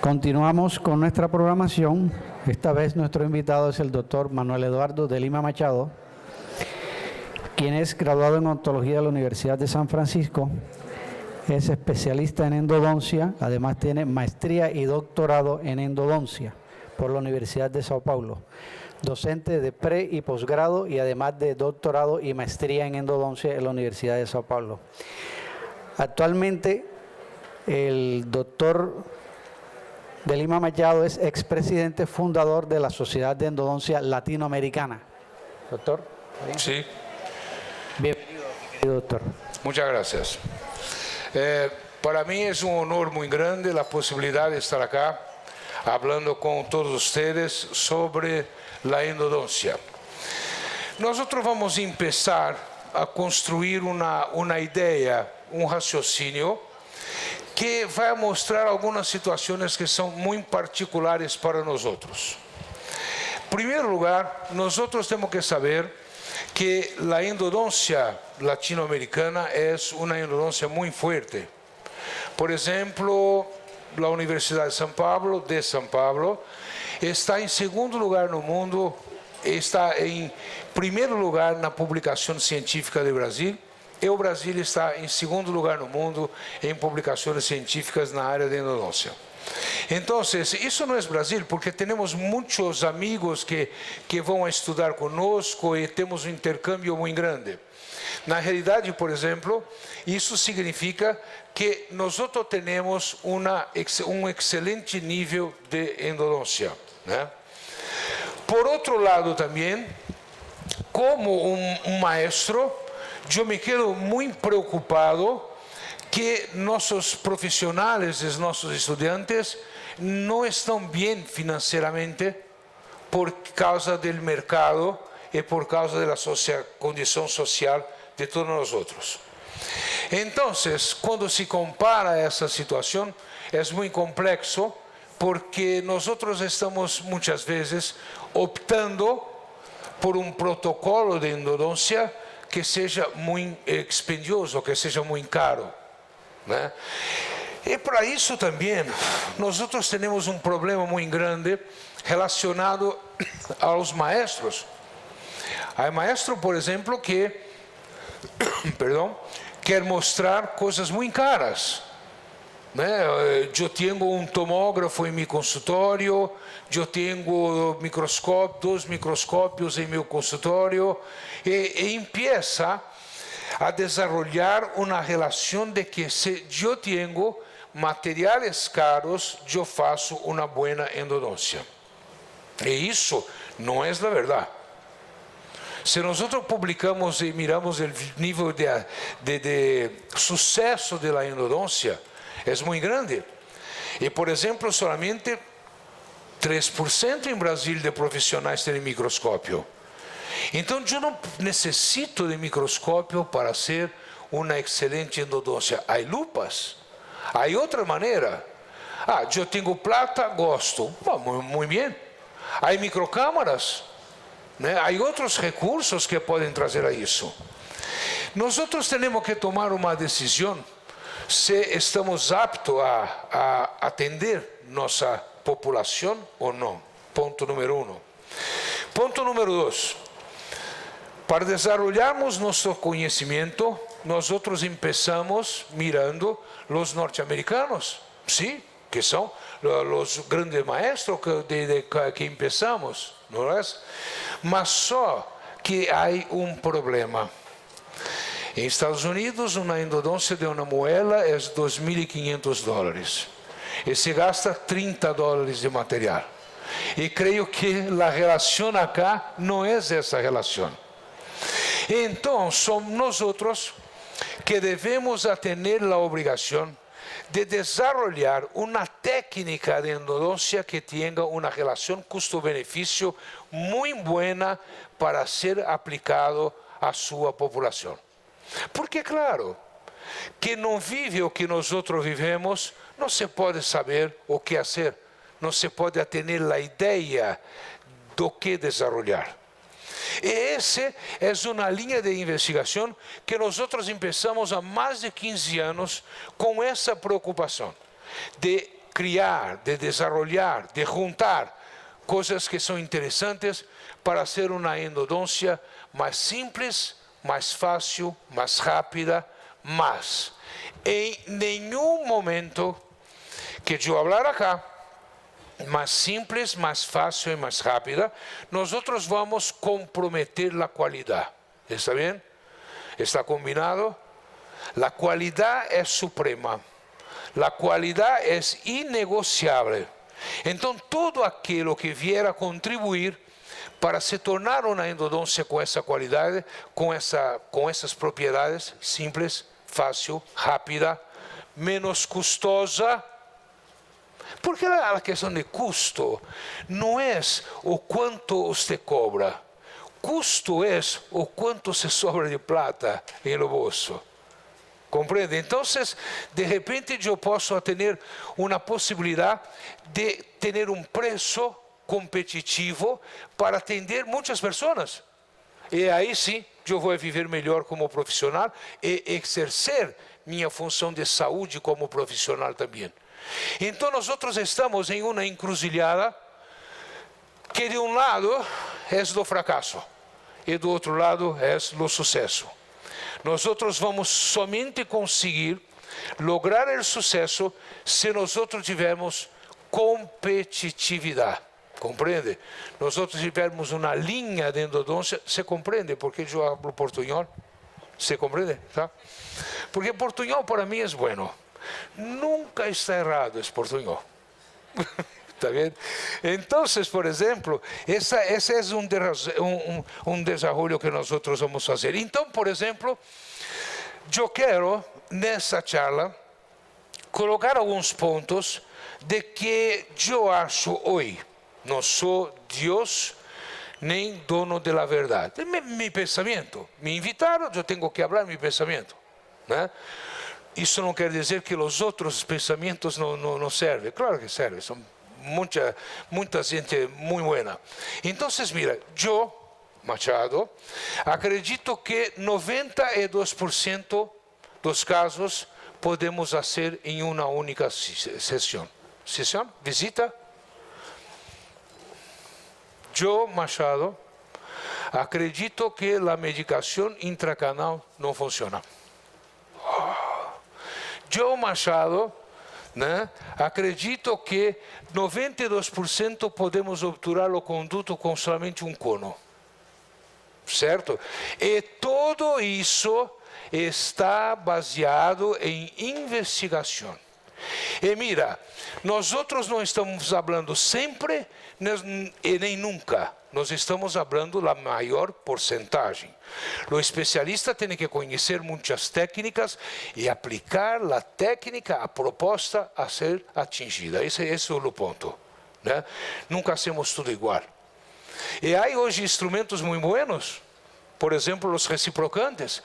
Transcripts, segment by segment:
Continuamos con nuestra programación. Esta vez nuestro invitado es el doctor Manuel Eduardo de Lima Machado, quien es graduado en odontología de la Universidad de San Francisco, es especialista en endodoncia, además tiene maestría y doctorado en endodoncia por la Universidad de Sao Paulo, docente de pre y posgrado y además de doctorado y maestría en endodoncia en la Universidad de Sao Paulo. Actualmente el doctor de Lima Machado es expresidente fundador de la Sociedad de Endodoncia Latinoamericana. Doctor. Sí. Bienvenido, querido doctor. Muchas gracias. Para mí es un honor muy grande la posibilidad de estar acá hablando con todos ustedes sobre la endodoncia. Nosotros vamos a empezar a construir una idea, un raciocinio que vai mostrar algumas situações que são muito particulares para nós. Em primeiro lugar, nós temos que saber que a endodôncia latino-americana é uma endodôncia muito forte. Por exemplo, a Universidade de São Paulo, está em segundo lugar no mundo, está em primeiro lugar na publicação científica do Brasil, e o Brasil está em segundo lugar no mundo em publicações científicas na área de endodôncia. Então, isso não é Brasil, porque temos muitos amigos que vão estudar conosco e temos um intercâmbio muito grande. Na realidade, por exemplo, isso significa que nós temos um excelente nível de endodôncia, né? Por outro lado, também, como um maestro, eu me quedo muito preocupado que nossos profissionais, nossos estudantes, não estão bem financeiramente por causa do mercado e por causa da condição social de todos nós outros. Então, quando se compara essa situação, é muito complexo, porque nós estamos muitas vezes optando por um protocolo de endodôncia que seja muito expendioso, que seja muito caro, né? E para isso também, nós temos um problema muito grande relacionado aos maestros. Há maestro, por exemplo, que quer mostrar coisas muito caras, né? Eu tenho tomógrafo em meu consultório, eu tenho dois microscópios em meu consultório, e empieza a desenvolver uma relação de que se eu tenho materiais caros, eu faço uma boa endodôncia. E isso não é a verdade. Se nós publicamos e miramos o nível de sucesso da endodôncia, é muito grande. E, por exemplo, somente 3% em Brasil de profissionais têm microscópio. Então, eu não necessito de microscópio para ser uma excelente endodôncia. Há lupas, há outra maneira. Eu tenho plata, gosto. Muito bem. Há microcâmaras, né? Há outros recursos que podem trazer a isso. Nós temos que tomar uma decisão se estamos aptos a atender nossa população ou não. Ponto número 1. Ponto número 2. Para desenvolvermos nosso conhecimento, nós começamos mirando os norte-americanos, sim, que são os grandes maestros que começamos, não é? Mas só que há um problema. Em Estados Unidos, uma endodôncia de uma muela é $2.500 e se gasta $30 de material. E creio que a relação acá não é essa relação. Então, somos nós que devemos ter a obrigação de desenvolver uma técnica de endodôncia que tenha uma relação custo-benefício muito boa para ser aplicado à sua população. Porque, claro, que não vive o que nós vivemos, não se pode saber o que fazer, não se pode ter a ideia do que desenvolver. E essa é uma linha de investigação que nós começamos há mais de 15 anos com essa preocupação de criar, de desarrollar, de juntar coisas que são interessantes para hacer uma endodoncia mais simples, mais fácil, mais rápida, mas em nenhum momento que eu falar acá, mais simples, mais fácil e mais rápida, nós vamos comprometer a qualidade. ¿Está bem? ¿Está combinado? A qualidade é suprema. A qualidade é inegociável. Então, todo aquilo que vier a contribuir para se tornar uma endodoncia com essa qualidade, com essas propriedades simples, fácil, rápida, menos custosa. Porque a questão de custo não é o quanto você cobra. Custo é o quanto se sobra de plata no bolso. Compreende? Então, de repente, eu posso ter uma possibilidade de ter um preço competitivo para atender muitas pessoas. E aí sim, eu vou viver melhor como profissional e exercer minha função de saúde como profissional também. Então, nós estamos em uma encruzilhada que de um lado é do fracasso e do outro lado é do sucesso. Nós vamos somente conseguir lograr o sucesso se nós tivermos competitividade. Compreende? Nós tivermos uma linha de endodôncia. Se compreende porque eu falo portunhol? Se compreende? Tá? Porque portunhol para mim é bueno. Nunca está errado esse portunhol. ¿Está bien? Entonces, por ejemplo, ese es un desarrollo que nosotros vamos a hacer. Entonces, por ejemplo, yo quiero, nessa charla, colocar algunos puntos de que yo acho hoy. No soy Dios ni dono de la verdad. Es mi pensamiento. Me invitaron, yo tengo que hablar mi pensamiento. ¿No? Isso não quer dizer que os outros pensamentos não servem. Claro que servem, são muita gente muito boa. Então, mira, eu, Machado, acredito que 92% dos casos podemos fazer em uma única sessão. Sessão? Visita? Eu, Machado, acredito que a medicação intracanal não funciona. Eu, Machado, né, acredito que 92% podemos obturar o conduto com somente um cono. Certo? E tudo isso está baseado em investigação. E mira, nós não estamos falando sempre e nem nunca. Nós estamos falando da maior porcentagem. O especialista tem que conhecer muitas técnicas e aplicar a técnica, a proposta a ser atingida. Esse é o ponto. Né? Nunca hacemos tudo igual. E há hoje instrumentos muito buenos. Por exemplo, os reciprocantes.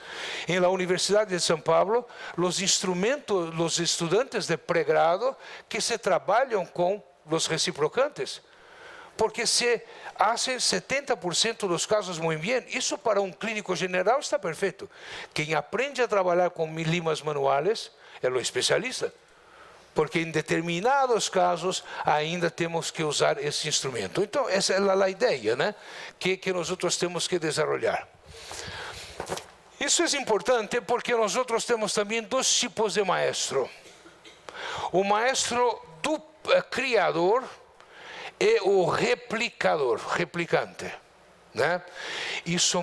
Em la Universidade de São Paulo, os estudantes de pré-grado que se trabalham com os reciprocantes. Porque se fazem 70% dos casos muito bem, isso para um clínico general está perfeito. Quem aprende a trabalhar com limas manuais é o especialista. Porque em determinados casos ainda temos que usar esse instrumento. Então, essa é a ideia, né? que nós temos que desenvolver. Isso é importante porque nós temos também dois tipos de maestro. O maestro do criador e o replicante. Né? Isso,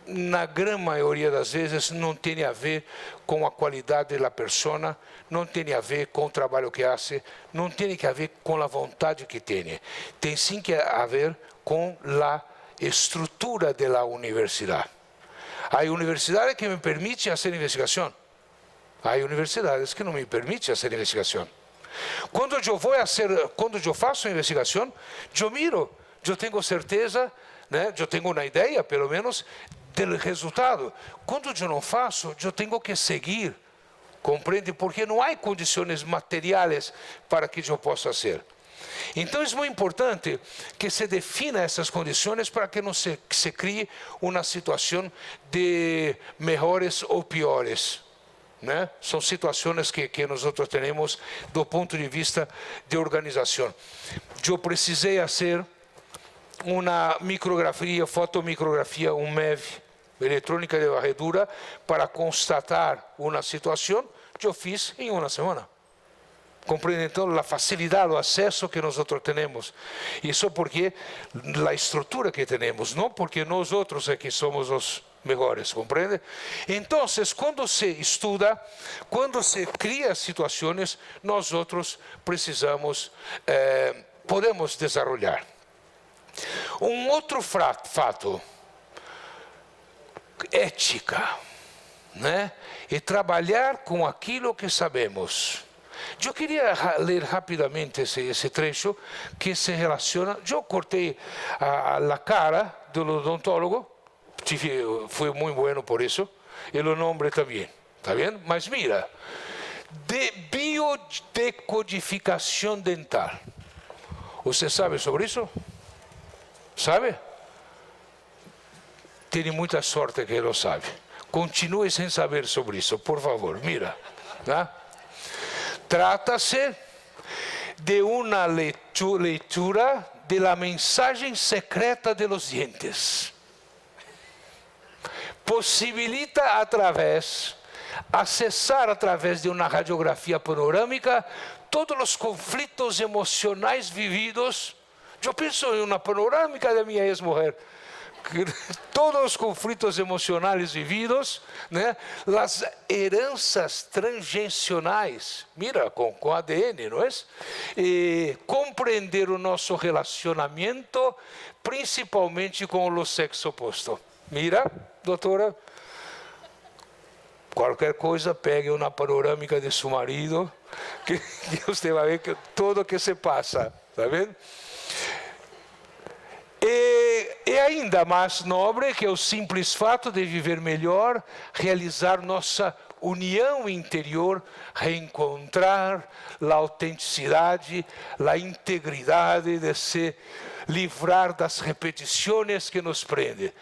na grande maioria das vezes, não tem a ver com a qualidade da pessoa, não tem a ver com o trabalho que faz, não tem a ver com a vontade que tem. Tem sim que a ver com a estrutura da universidade. Há universidades que me permitem fazer investigação. Há universidades que não me permitem fazer investigação. Quando eu faço investigação, eu miro, eu tenho certeza, né? Eu tenho uma ideia, pelo menos, do resultado. Quando eu não faço, eu tenho que seguir, compreende? Porque não há condições materiais para que eu possa fazer. Então, é muito importante que se defina essas condições para que não se crie uma situação de melhores ou piores. né? São situações que nós temos do ponto de vista de organização. Eu precisei fazer uma micrografia, fotomicrografia, MEV, eletrônica de varredura, para constatar uma situação. Eu fiz em uma semana. Compreende então a facilidade, o acesso que nós temos. Isso porque a estrutura que temos, não porque nós outros é que somos os melhores, compreende? Então, quando se estuda, quando se cria situações, nós outros precisamos, podemos desenvolver. Um outro fato, ética, né? E trabalhar com aquilo que sabemos. Eu queria ler rapidamente esse trecho que se relaciona. Eu cortei a cara do odontólogo, foi muito bueno por isso, e o nome também, está bem? Mas mira, de biodecodificação dental. Você sabe sobre isso? Sabe? Tem muita sorte que não sabe. Continue sem saber sobre isso, por favor. Mira, tá? Trata-se de uma leitura de la mensagem secreta de los dientes. Possibilita acessar através de uma radiografia panorâmica todos os conflitos emocionais vividos. Eu penso em uma panorâmica da minha ex-mulher. Todos os conflitos emocionais vividos, né? As heranças transgencionais, mira, com ADN, não é? E compreender o nosso relacionamento, principalmente com o sexo oposto. Mira, doutora, qualquer coisa, pegue uma panorâmica de seu marido, que você vai ver que tudo que se passa, está vendo? E ainda mais nobre que o simples fato de viver melhor, realizar nossa união interior, reencontrar a autenticidade, a integridade de se livrar das repetições que nos prendem,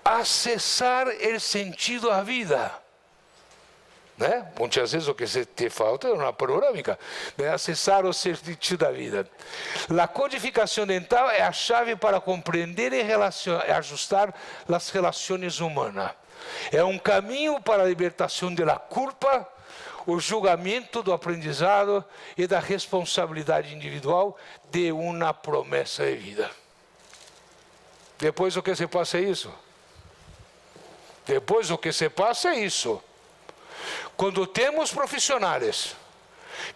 acessar o sentido da vida. Né? Muitas vezes o que te falta é uma panorâmica, né? Acessar o sentido da vida. A codificação dental é a chave para compreender e ajustar as relações humanas. É um caminho para a libertação da culpa, o julgamento do aprendizado e da responsabilidade individual de uma promessa de vida. Depois o que se passa é isso. Depois o que se passa é isso. Quando temos profissionais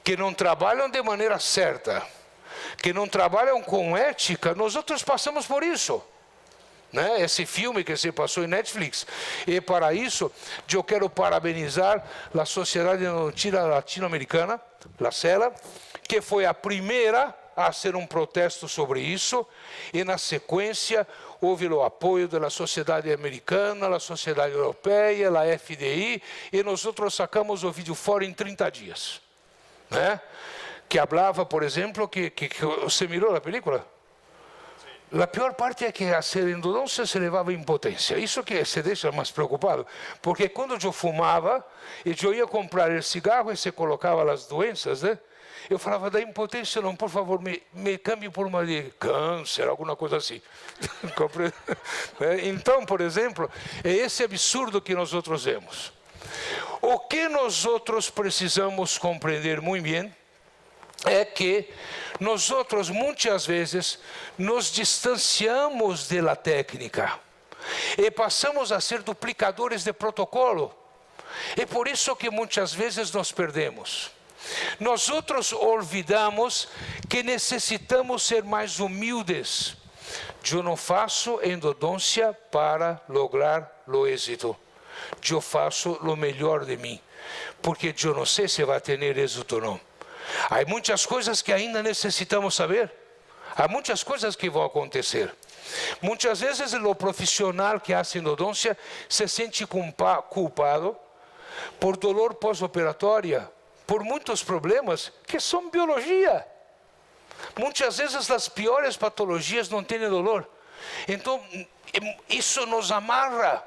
que não trabalham de maneira certa, que não trabalham com ética, nós outros passamos por isso. Né? Esse filme que se passou em Netflix. E para isso, eu quero parabenizar a Sociedade Odontina Latino-Americana, a CELA, que foi a primeira a fazer um protesto sobre isso, e na sequência houve o apoio da Sociedade Americana, da Sociedade Europeia, da FDI, e nós outros sacamos o vídeo fora em 30 dias. Né? Que falava, por exemplo, que você mirou a película? A pior parte é que a ser endodôncia se levava a impotência. Isso que se deixa mais preocupado. Porque quando eu fumava, e eu ia comprar o cigarro e se colocava as doenças, né? Eu falava da impotência, não, por favor, me cambie por uma de câncer, alguma coisa assim. Então, por exemplo, é esse absurdo que nós outros vemos. O que nós outros precisamos compreender muito bem é que nós outros muitas vezes nos distanciamos da técnica e passamos a ser duplicadores de protocolo. É por isso que muitas vezes nos perdemos. Nós outros olvidamos que necessitamos ser mais humildes. Eu não faço endodôncia para lograr o êxito. Eu faço o melhor de mim, porque eu não sei se vai ter êxito ou não. Há muitas coisas que ainda necessitamos saber. Há muitas coisas que vão acontecer. Muitas vezes o profissional que faz endodôncia se sente culpado por dor pós-operatória, por muitos problemas que são biologia. Muitas vezes as piores patologias não têm dolor. Então, isso nos amarra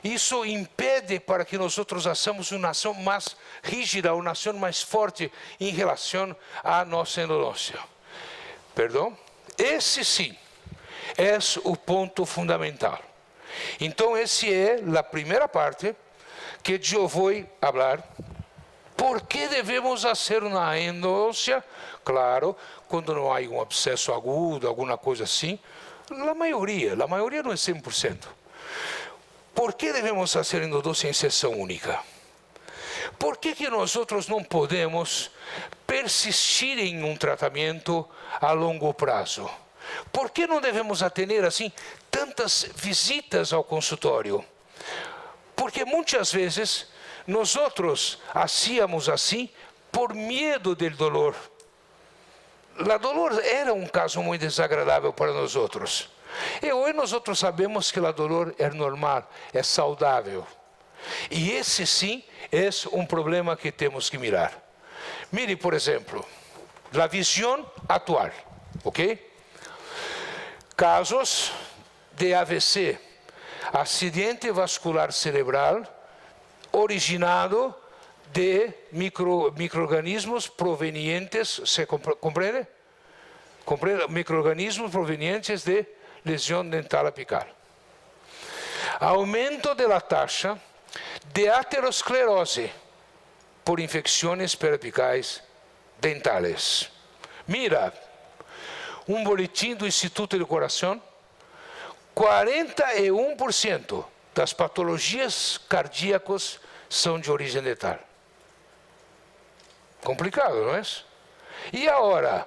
isso impede para que nós façamos uma ação mais rígida, uma ação mais forte em relação à nossa endodôncia. Perdão? Esse sim é o ponto fundamental. Então, essa é a primeira parte que eu vou falar. Por que devemos fazer uma endodôncia? Claro, quando não há um abscesso agudo, alguma coisa assim, a maioria não é 100%. Por que devemos fazer endodôncia em sessão única? Por que nós não podemos persistir em um tratamento a longo prazo? Por que não devemos ter assim tantas visitas ao consultório? Porque muitas vezes nós hacíamos assim por medo do dolor. A dolor era um caso muito desagradável para nós. E hoje nós sabemos que a dolor é normal, é saudável. E esse sim é um problema que temos que mirar. Mire, por exemplo, a visão atual, ok? Casos de AVC, acidente vascular cerebral, originado de micro-organismos provenientes, ¿se compreende? Micro-organismos provenientes de lesão dental apical. Aumento da taxa de aterosclerose por infecções periapicais dentales. Mira, um boletim do Instituto do Coração, 41% das patologias cardíacas são de origem dental. Complicado, não é? E agora,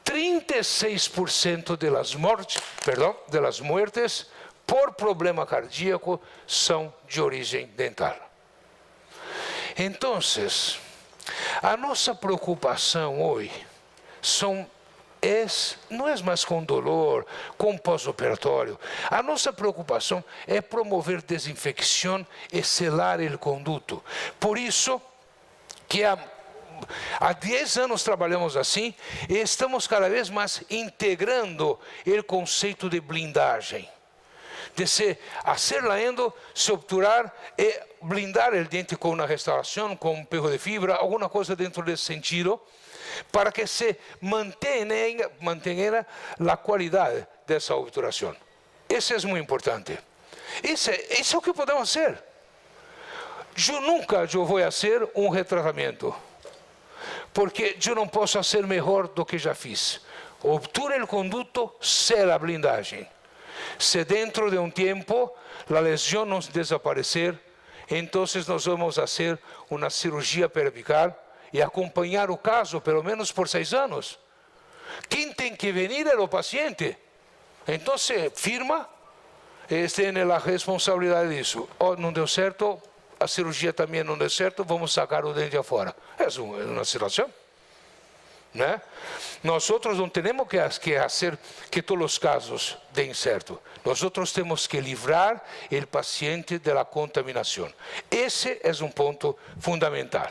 36% das mortes por problema cardíaco são de origem dental. Então, a nossa preocupação hoje não é mais com dolor, com pós-operatório. A nossa preocupação é promover desinfecção e selar o conduto. Por isso que há 10 anos trabalhamos assim e estamos cada vez mais integrando o conceito de blindagem. De fazer a endo, se obturar e blindar o dente com uma restauração, com um perro de fibra, alguma coisa dentro desse sentido, para que se mantenha a qualidade dessa obturação. Isso é muito importante. Isso é o que podemos fazer. Eu nunca vou fazer um retratamento, porque eu não posso fazer melhor do que já fiz. Obtura o conduto, sela a blindagem. Se dentro de um tempo a lesão não desaparecer, então nós vamos fazer uma cirurgia periapical e acompanhar o caso pelo menos por 6 anos. Quem tem que vir é o paciente. Então firma e tem a responsabilidade disso. Não deu certo, a cirurgia também não deu certo, vamos sacar o dente afora. É uma situação. Né? Nós não temos que fazer que todos os casos deem certo. Nós temos que livrar o paciente da contaminação. Esse é um ponto fundamental.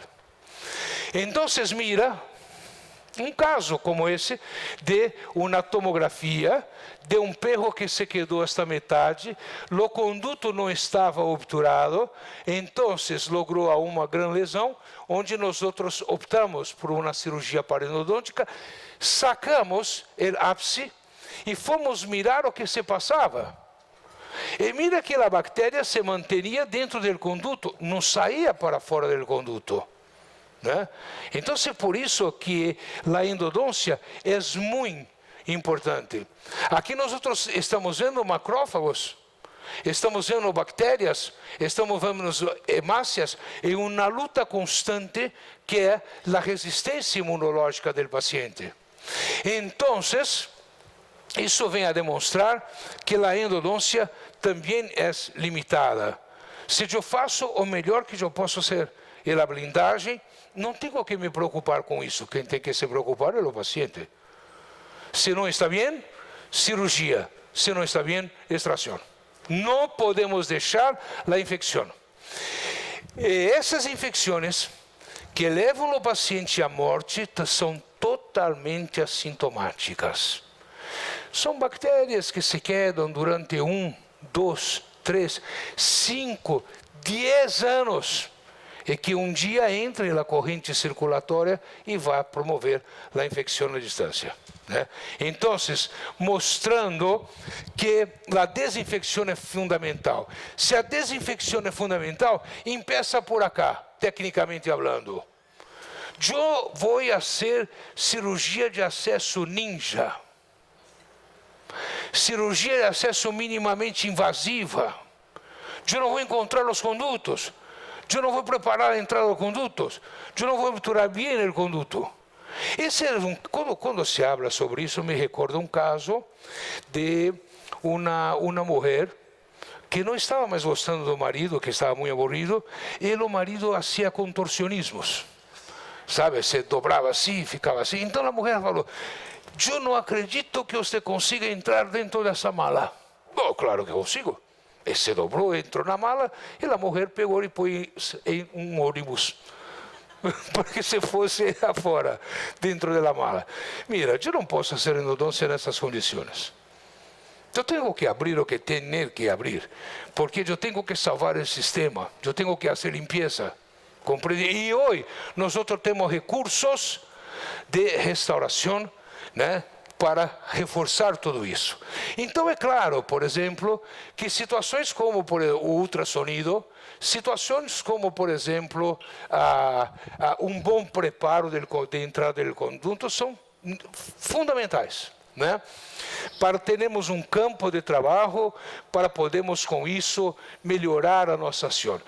Então, mira um caso como esse de uma tomografia de um perro que se quedou esta metade, o conduto não estava obturado, então logrou uma grande lesão, onde nós optamos por uma cirurgia parodontológica, sacamos o ápice e fomos mirar o que se passava. E mira que a bactéria se mantinha dentro do conduto, não saía para fora do conduto. Né? Então, é por isso que a endodôncia é muito importante. Aqui nós estamos vendo macrófagos, estamos vendo bactérias, estamos vendo hemácias, em uma luta constante que é a resistência imunológica do paciente. Então, isso vem a demonstrar que a endodôncia também é limitada. Se eu faço o melhor que eu posso fazer e a blindagem, não tenho que me preocupar com isso. Quem tem que se preocupar é o paciente. Se não está bem, cirurgia. Se não está bem, extração. Não podemos deixar a infecção. E essas infecções que levam o paciente à morte são totalmente assintomáticas. São bactérias que se quedam durante 1, 2, 3, 5, 10 anos, e que um dia entre na corrente circulatória e vai promover a infecção à distância. Então, mostrando que a desinfecção é fundamental. Se a desinfecção é fundamental, empieza por acá, tecnicamente falando. Eu vou fazer cirurgia de acesso ninja. Cirurgia de acesso minimamente invasiva. Eu não vou encontrar os condutos. Eu não vou preparar a entrada dos condutos. Eu não vou obturar bem o conduto. Quando se habla sobre isso, me recorda um caso de uma mulher que não estava mais gostando do marido, que estava muito aburrido, e o marido fazia contorcionismos. Sabe, se dobrava assim, ficava assim. Então a mulher falou: eu não acredito que você consiga entrar dentro dessa mala. Bom, claro que consigo. E se dobrou, entrou na mala, e a mulher pegou e pôs em um ônibus. Porque se fosse afora, dentro da mala. Mira, eu não posso fazer endodôncia nessas condições. Eu tenho que abrir o que tenho que abrir, porque eu tenho que salvar o sistema, eu tenho que fazer limpeza. Compreende? E hoje nós temos recursos de restauração, para reforçar tudo isso. Então é claro, por exemplo, que situações como o ultrassonido, situações como, por exemplo, um bom preparo de entrada do conduto são fundamentais. Para termos um campo de trabalho, para podermos com isso melhorar a nossa ação.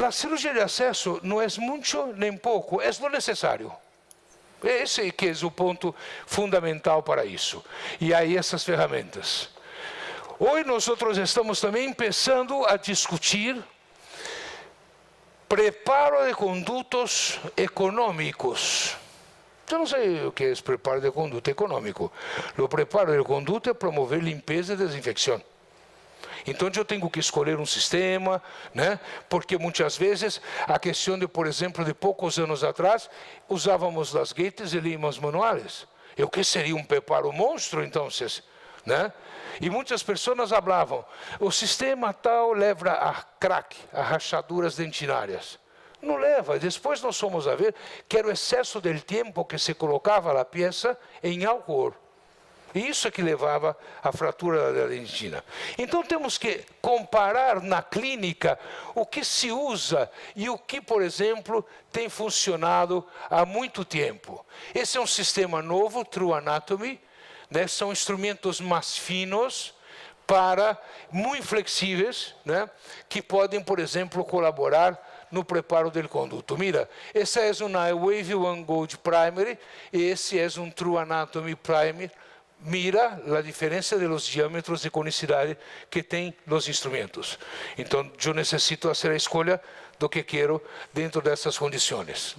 A cirurgia de acesso não é muito nem pouco, é o necessário. Esse que é o ponto fundamental para isso. E aí essas ferramentas. Hoje nós estamos também começando a discutir preparo de condutos econômicos. Eu não sei o que é preparo de conduto econômico. O preparo de conduto é promover limpeza e desinfecção. Então eu tenho que escolher um sistema, porque muitas vezes a questão de, por exemplo, de poucos anos atrás, usávamos as gates e limas manuais. E o que seria um preparo monstro, então? E muitas pessoas falavam, o sistema tal leva a crack, a rachaduras dentinárias. Não leva. Depois nós fomos a ver que era o excesso do tempo que se colocava a peça em álcool. E isso é que levava à fratura da dentina. Então temos que comparar na clínica o que se usa e o que, por exemplo, tem funcionado há muito tempo. Esse é um sistema novo, True Anatomy, são instrumentos mais finos, muito flexíveis, que podem, por exemplo, colaborar no preparo do conduto. Mira, essa é uma Wave One Gold Primary e esse é um True Anatomy Primer. Mira a diferença dos diâmetros de conicidade que tem os instrumentos. Então, eu necessito fazer a escolha do que quero dentro dessas condições.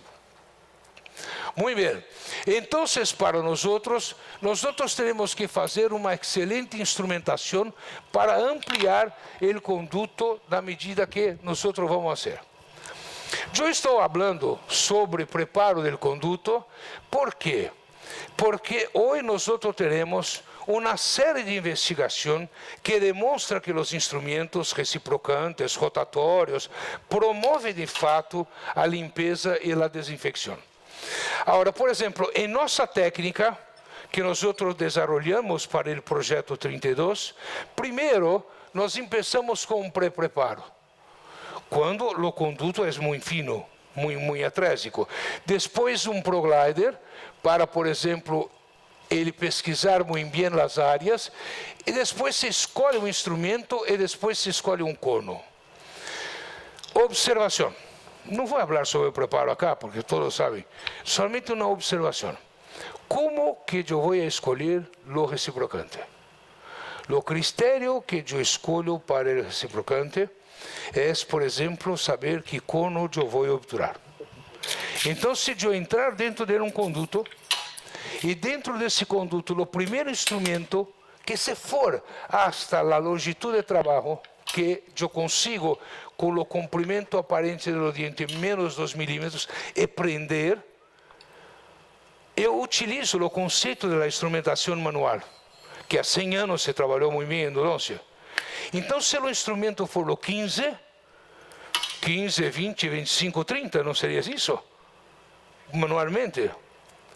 Muito bem. Então, para nós temos que fazer uma excelente instrumentação para ampliar o conduto na medida que nós vamos fazer. Eu estou falando sobre preparo do conduto, ¿por quê? Porque hoje nós teremos uma série de investigação que demonstra que os instrumentos reciprocantes, rotatórios, promovem de fato a limpeza e a desinfecção. Agora, por exemplo, em nossa técnica, que nós desenvolvemos para o projeto 32, primeiro nós começamos com um pré-preparo, quando o conduto é muito fino, muito atrésico. Depois um ProGlider, para, por exemplo, ele pesquisar muito bem as áreas, e depois se escolhe um instrumento e depois se escolhe um cono. Observação. Não vou falar sobre o preparo acá, porque todos sabem. Somente uma observação. Como que eu vou escolher o reciprocante? O critério que eu escolho para o reciprocante é, por exemplo, saber que cono eu vou obturar. Então, se eu entrar dentro de um conduto, e dentro desse conduto, o primeiro instrumento que se for hasta a longitude de trabalho, que eu consigo, com o comprimento aparente do diente, menos 2 milímetros, e prender, eu utilizo o conceito da instrumentação manual, que há 100 anos se trabalhou muito bem em endodôncia. Então, se o instrumento for o 15, 20, 25, 30, não seria isso? Manualmente?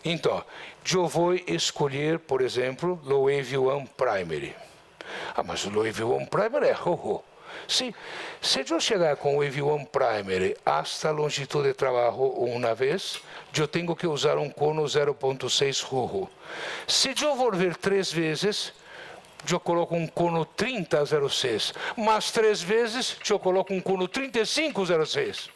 Então, eu vou escolher, por exemplo, o Wave One Primary. Mas o Wave One Primary é rojo. Se eu chegar com o Wave One Primary hasta a longitude de trabalho uma vez, eu tenho que usar um cono 0.6 rojo. Se eu volver 3 vezes, eu coloco um cono 30.06. Mais 3 vezes, eu coloco um cono 35.06.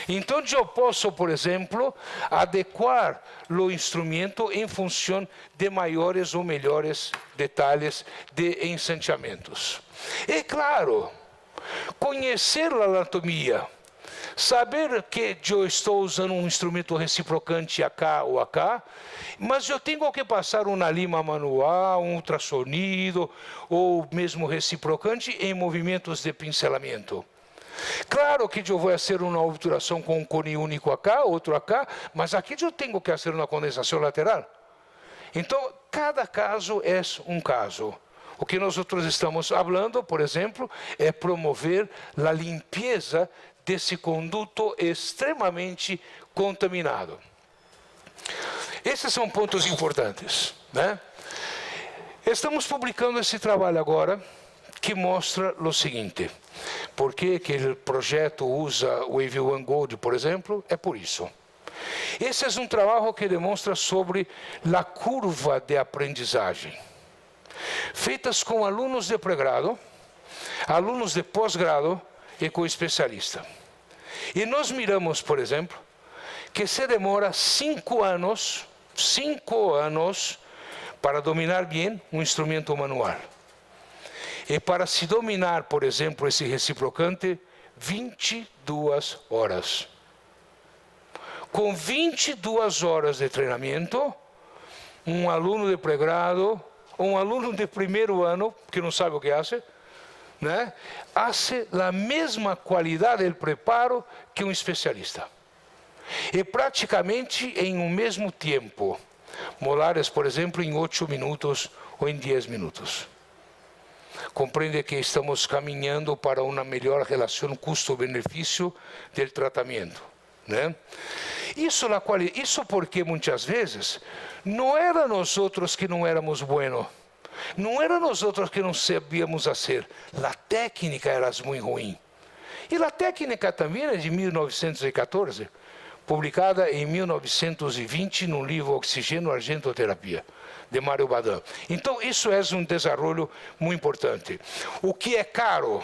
Então, eu posso, por exemplo, adequar o instrumento em função de maiores ou melhores detalhes de ensancheamentos. É claro, conhecer a anatomia, saber que eu estou usando um instrumento reciprocante acá ou acá, mas eu tenho que passar uma lima manual, um ultrassonido, ou mesmo reciprocante em movimentos de pincelamento. Claro que eu vou fazer uma obturação com um cone único acá, outro acá, mas aqui eu tenho que fazer uma condensação lateral. Então, cada caso é um caso. O que nós estamos falando, por exemplo, é promover a limpeza desse conduto extremamente contaminado. Esses são pontos importantes, né? Estamos publicando esse trabalho agora, que mostra o seguinte. Por que o projeto usa o Wave One Gold, por exemplo? É por isso. Esse é um trabalho que demonstra sobre a curva de aprendizagem, feitas com alunos de pré-grado, alunos de pós-grado e com especialista. E nós miramos, por exemplo, que se demora 5 anos para dominar bem um instrumento manual. E para se dominar, por exemplo, esse reciprocante, 22 horas. Com 22 horas de treinamento, um aluno de pré-grado, um aluno de primeiro ano, que não sabe o que faz, né, faz a mesma qualidade de preparo que um especialista. E praticamente em um mesmo tempo. Molares, por exemplo, em 8 minutos ou em 10 minutos. Compreende que estamos caminhando para uma melhor relação custo-benefício do tratamento, né? Isso porque muitas vezes não era nós outros que não éramos buenos, não era nós outros que não sabíamos fazer. A técnica era muito ruim. E a técnica também é de 1914, publicada em 1920 no livro Oxigênio Argentoterapia, de Mário Badin. Então, isso é um desenvolvimento muito importante. O que é caro,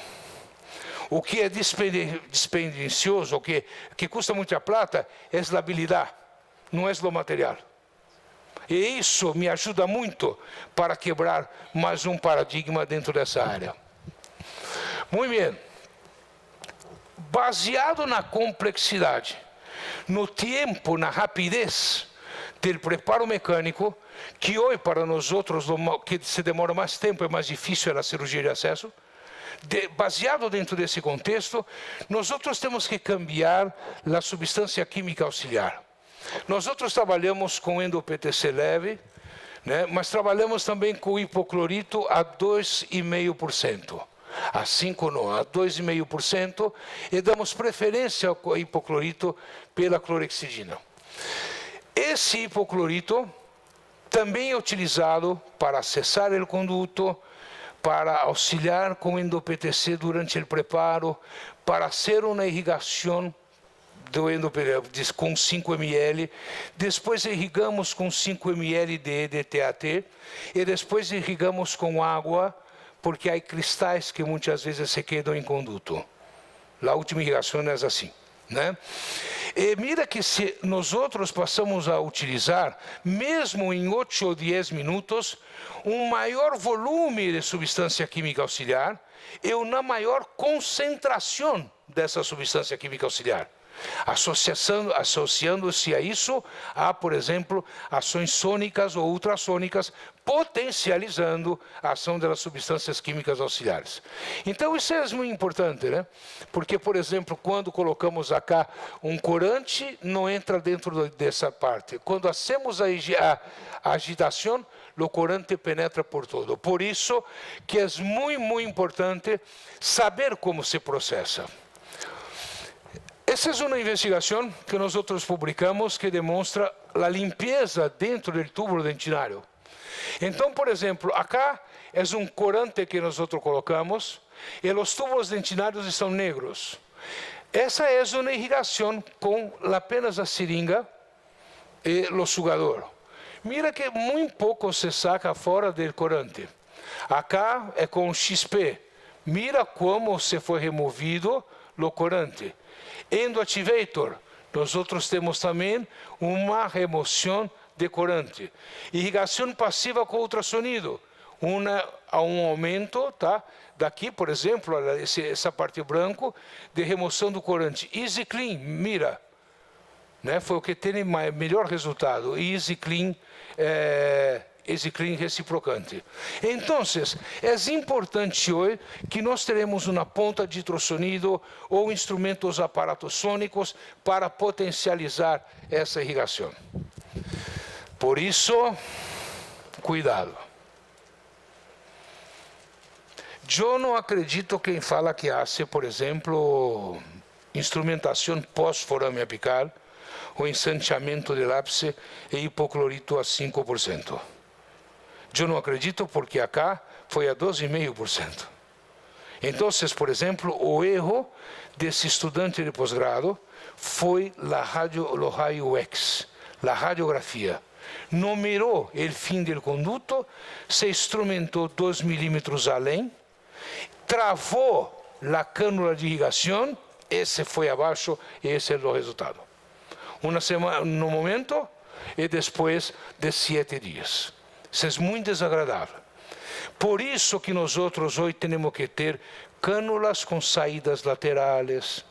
o que é dispendicioso, o que custa muita plata, é a habilidade, não é o material. E isso me ajuda muito para quebrar mais um paradigma dentro dessa área. Muito bem. Baseado na complexidade, no tempo, na rapidez do preparo mecânico, que hoje para nós outros, que se demora mais tempo, é mais difícil a cirurgia de acesso, baseado dentro desse contexto, nós outros temos que cambiar a substância química auxiliar. Nós outros trabalhamos com endo-PTC leve, né, mas trabalhamos também com hipoclorito a 2,5%. A 5 não, a 2,5%, e damos preferência ao hipoclorito pela clorexidina. Esse hipoclorito também é utilizado para acessar o conduto, para auxiliar com endo-PTC durante o preparo, para fazer uma irrigação do endo-PTC com 5 ml, depois irrigamos com 5 ml de EDTAT, e depois irrigamos com água, porque há cristais que muitas vezes se quedam em conduto. A última irrigação é assim, né? E mira que se nós outros passamos a utilizar, mesmo em 8 ou 10 minutos, um maior volume de substância química auxiliar e uma maior concentração dessa substância química auxiliar. Associando-se a isso, há, por exemplo, ações sônicas ou ultrassônicas, potencializando a ação das substâncias químicas auxiliares. Então, isso é muito importante, né? Porque, por exemplo, quando colocamos acá um corante, não entra dentro dessa parte. Quando hacemos a agitação, o corante penetra por todo. Por isso que é muito importante saber como se processa. Essa é uma investigação que nós publicamos que demonstra a limpeza dentro do túbulo dentinário. Então, por exemplo, acá é um corante que nós colocamos e os túbulos dentinários estão negros. Essa é uma irrigação com apenas a seringa e o sugador. Mira que muito pouco se saca fora do corante. Acá é com XP. Mira como se foi removido o corante. Endoactivator, nós temos também uma remoção de corante. Irrigação passiva com ultrassonido, há um aumento, tá? Daqui, por exemplo, essa parte branca de remoção do corante. Easy Clean, mira, né? Foi o que tem melhor resultado. Easy Clean reciprocante. Então, é importante hoje que nós teremos uma ponta de ultrassonido ou instrumentos aparatos sônicos para potencializar essa irrigação. Por isso, cuidado. Eu não acredito quem fala que hace, por exemplo, instrumentação pós-forame apical ou ensanchamento de lápis e hipoclorito a 5%. Eu não acredito porque acá foi a 12,5%. Então, por exemplo, o erro desse estudante de pós-grado foi o raio X, a radiografia. Numerou o fim do conduto, se instrumentou 2 milímetros além, travou a cânula de irrigação, esse foi abaixo e esse é o resultado. Uma semana no momento e depois de 7 dias. Isso é muito desagradável. Por isso que nós hoje temos que ter cânulas com saídas laterais.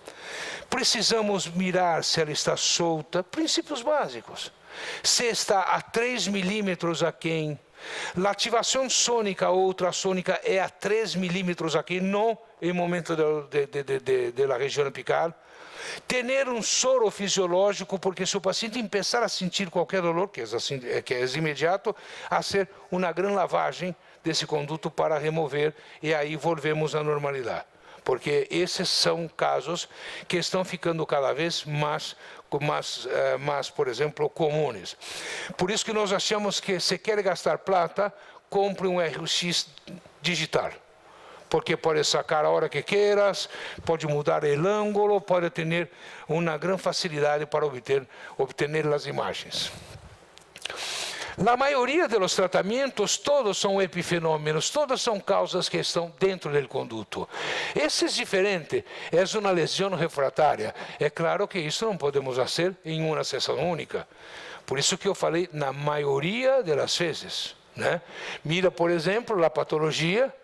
Precisamos mirar se ela está solta. Princípios básicos. Se está a 3 milímetros aquém. A ativação sônica ou ultrassônica é a 3 milímetros aquém, não em momento da região apical. Ter um soro fisiológico, porque se o paciente começar a sentir qualquer dolor, que é imediato, a ser uma grande lavagem desse conduto para remover e aí volvemos à normalidade. Porque esses são casos que estão ficando cada vez mais, por exemplo, comuns. Por isso que nós achamos que se quer gastar plata, compre um RX digital. Porque pode sacar a hora que queiras, pode mudar o ângulo, pode ter uma grande facilidade para obter as imagens. A maioria dos tratamentos, todos são epifenômenos, todas são causas que estão dentro do conduto. Esse é diferente, é uma lesão refratária. É claro que isso não podemos fazer em uma sessão única. Por isso que eu falei na maioria das vezes. Né? Mira, por exemplo, a patologia.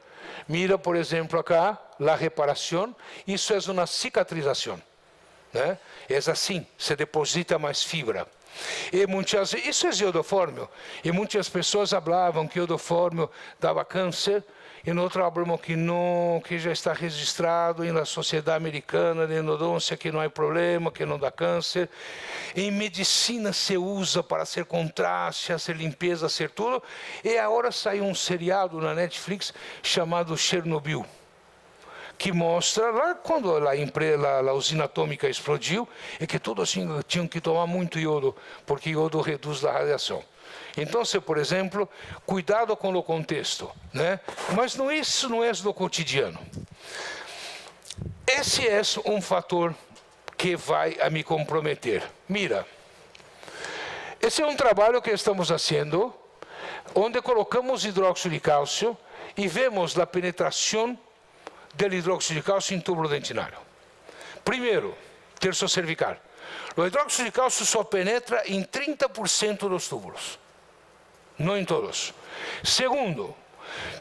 Mira, por exemplo, acá, a reparação. Isso é uma cicatrização. Né? É assim, se deposita mais fibra. E isso é iodofórmio. E muitas pessoas falavam que iodofórmio dava câncer. E nós falamos que não, que já está registrado na Sociedade Americana de Endodôncia, que não há problema, que não dá câncer. Em medicina se usa para ser contraste, ser limpeza, ser tudo. E agora saiu um seriado na Netflix chamado Chernobyl, que mostra lá quando a usina atômica explodiu, e que todos tinham que tomar muito iodo, porque iodo reduz a radiação. Então, por exemplo, cuidado com o contexto, né? Mas isso não é do cotidiano. Esse é um fator que vai a me comprometer. Mira, esse é um trabalho que estamos fazendo, onde colocamos hidróxido de cálcio e vemos a penetração do hidróxido de cálcio em túbulo dentinário. Primeiro, terço cervical. O hidróxido de cálcio só penetra em 30% dos túbulos, não em todos. Segundo,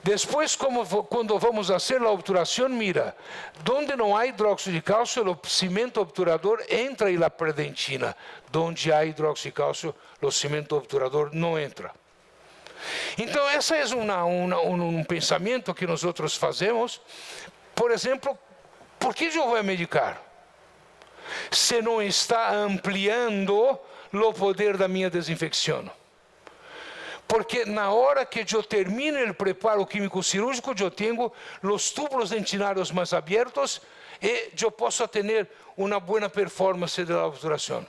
depois, quando vamos fazer a obturação, mira, onde não há hidróxido de cálcio, o cimento obturador entra e a perdentina. Onde há hidróxido de cálcio, o cimento obturador não entra. Então, esse é um pensamento que nós fazemos. Por exemplo, por que eu vou medicar? Se não está ampliando o poder da minha desinfecção. Porque na hora que eu termine o preparo químico cirúrgico, eu tenho os túbulos dentinários mais abertos e eu posso ter uma boa performance da obturação.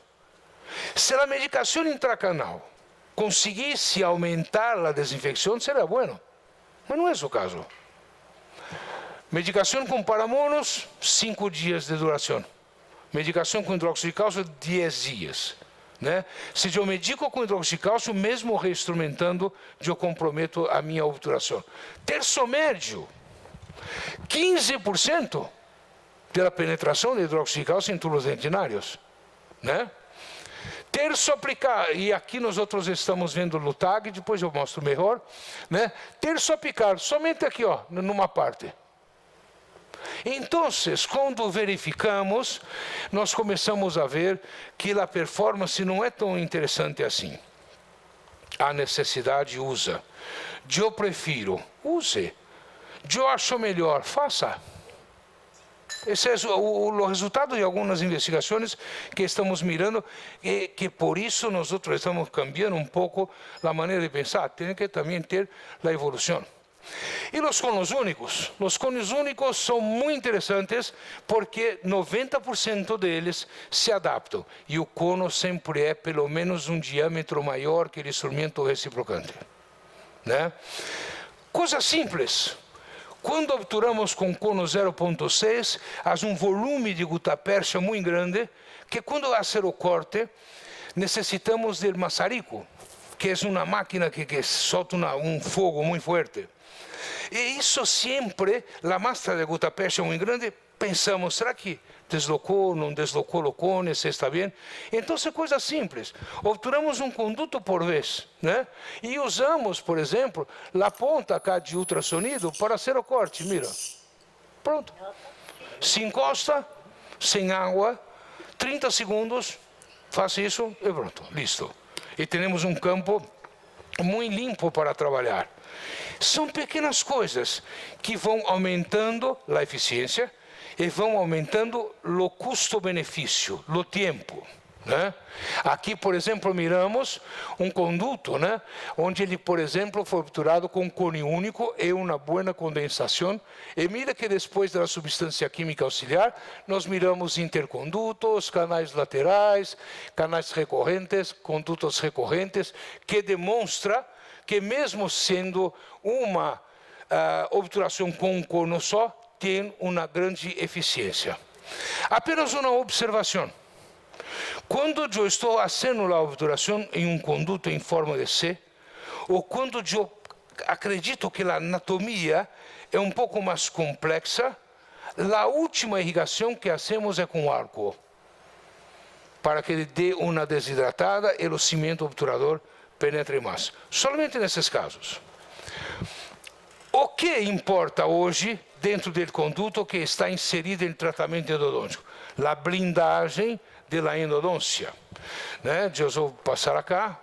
Se a medicação intracanal conseguisse aumentar a desinfecção, seria bueno, mas não é o caso. Medicação com paramonos, 5 dias de duração. Medicação com hidróxido de cálcio, 10 dias. Né? Se eu medico com hidróxido de cálcio, mesmo reinstrumentando, eu comprometo a minha obturação. Terço médio, 15% da penetração de hidróxido de cálcio em túbulos dentinários. Né? Terço aplicar, e aqui nós outros estamos vendo o TAG, depois eu mostro melhor. Né? Terço aplicar, somente aqui, ó, numa parte. Então, quando verificamos, nós começamos a ver que a performance não é tão interessante assim. A necessidade usa. Eu prefiro, use. Eu acho melhor, faça. Esse é o resultado de algumas investigações que estamos mirando e que por isso nós estamos cambiando um pouco a maneira de pensar. Tem que também ter a evolução. E os conos únicos? Os conos únicos são muito interessantes porque 90% deles se adaptam. E o cono sempre é pelo menos um diâmetro maior que o instrumento reciprocante. Né? Coisa simples. Quando obturamos com cono 0.6, há um volume de gutapercha muito grande que quando há o corte, necessitamos do maçarico, que é uma máquina que solta um fogo muito forte. E isso sempre, a massa de gutapercha muito grande, pensamos, será que deslocou, não deslocou o cone, se está bem? Então, é coisa simples. Obturamos um conduto por vez, né? E usamos, por exemplo, a ponta acá de ultrassonido para fazer o corte, mira. Pronto. Se encosta, sem água, 30 segundos, faz isso e pronto, listo. E temos um campo muito limpo para trabalhar. São pequenas coisas que vão aumentando a eficiência e vão aumentando o custo-benefício, o tempo. Né? Aqui, por exemplo, miramos um conduto, né? Onde ele, por exemplo, foi obturado com um cone único e uma boa condensação. E mira que depois da substância química auxiliar, nós miramos intercondutos, canais laterais, canais recorrentes, condutos recorrentes, que demonstra que mesmo sendo uma obturação com um cono só, tem uma grande eficiência. Apenas uma observação. Quando eu estou fazendo a obturação em um conduto em forma de C, ou quando eu acredito que a anatomia é um pouco mais complexa, a última irrigação que hacemos é com álcool, para que ele dê uma desidratada e o cimento obturador penetre mais. Somente nesses casos. O que importa hoje dentro do conduto que está inserido em tratamento endodôntico? A blindagem da endodôncia. Né? Eu vou passar acá.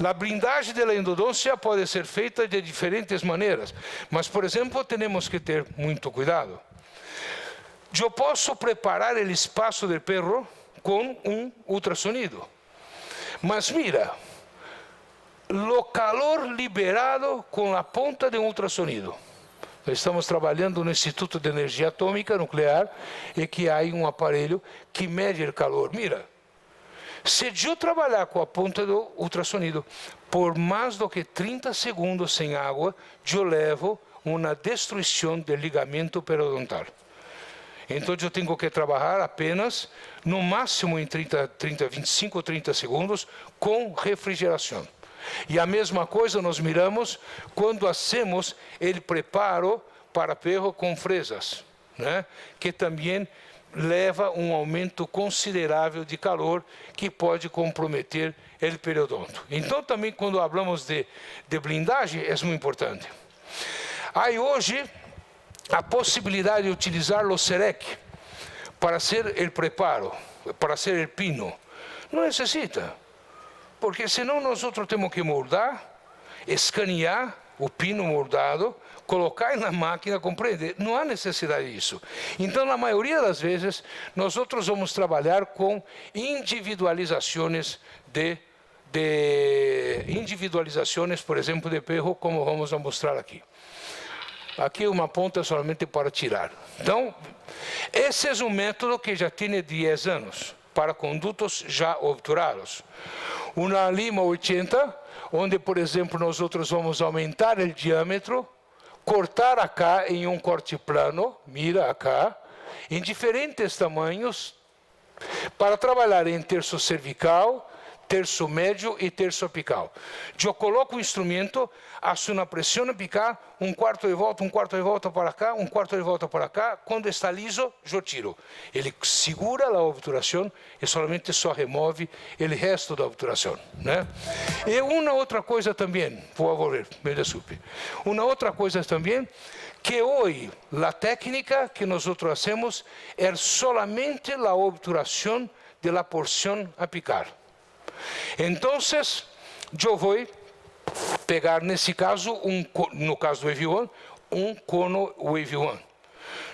A blindagem da endodôncia pode ser feita de diferentes maneiras, mas, por exemplo, temos que ter muito cuidado. Eu posso preparar o espaço do perro com um ultrassonido, mas mira, o calor liberado com a ponta de um ultrassonido. Estamos trabalhando no Instituto de Energia Atômica Nuclear e que há um aparelho que mede o calor. Mira, se eu trabalhar com a ponta do ultrassonido por mais do que 30 segundos sem água, eu levo uma destruição do ligamento periodontal. Então eu tenho que trabalhar apenas, no máximo em 25 ou 30 segundos, com refrigeração. E a mesma coisa nós miramos quando hacemos o preparo para perro com fresas, né? Que também leva um aumento considerável de calor que pode comprometer o periodonto. Então também quando falamos de blindagem é muito importante. Há hoje a possibilidade de utilizar o SEREC para fazer o preparo, para fazer o pino. Não necessita. Porque senão nós temos que moldar, escanear o pino moldado, colocar na máquina, compreende? Não há necessidade disso. Então, na maioria das vezes, nós vamos trabalhar com individualizações de de individualizações, por exemplo, de perro, como vamos a mostrar aqui. Aqui uma ponta somente para tirar. Então, esse é um método que já tem 10 anos, para condutos já obturados. Uma lima 80, onde, por exemplo, nós vamos aumentar o diâmetro, cortar acá em um corte plano, mira acá, em diferentes tamanhos, para trabalhar em terço cervical, terço médio e terço apical. Eu coloco o instrumento, faço uma pressão apical, um quarto de volta para cá, um quarto de volta para cá. Quando está liso, eu tiro. Ele segura a obturação e somente só remove o resto da obturação, né? E uma outra coisa também, por favor, me desculpe. Uma outra coisa também, que hoje a técnica que nós hacemos é solamente a obturação de la porção apical. Então, eu vou pegar, nesse caso, no caso do EV1, um cono Wave One.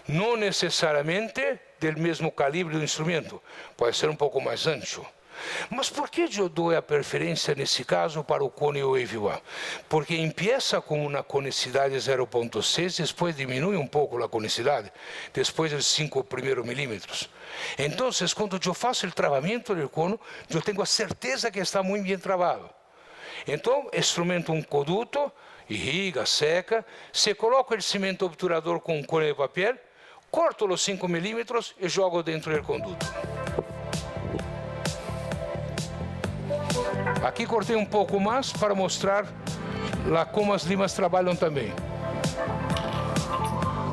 Não necessariamente do mesmo calibre do instrumento, pode ser um pouco mais ancho. Mas por que eu dou a preferência, nesse caso, para o cone Wave One? Porque empieza com uma conicidade 0.6, depois diminui um pouco a conicidade, depois dos 5 primeiros milímetros. Então, quando eu faço o travamento do cono, eu tenho a certeza que está muito bem travado. Então, instrumento um conduto, irriga, seca, se coloca o cimento obturador com um cone de papel, corto os 5 milímetros e jogo dentro do conduto. Aqui cortei um pouco mais para mostrar lá como as limas trabalham também.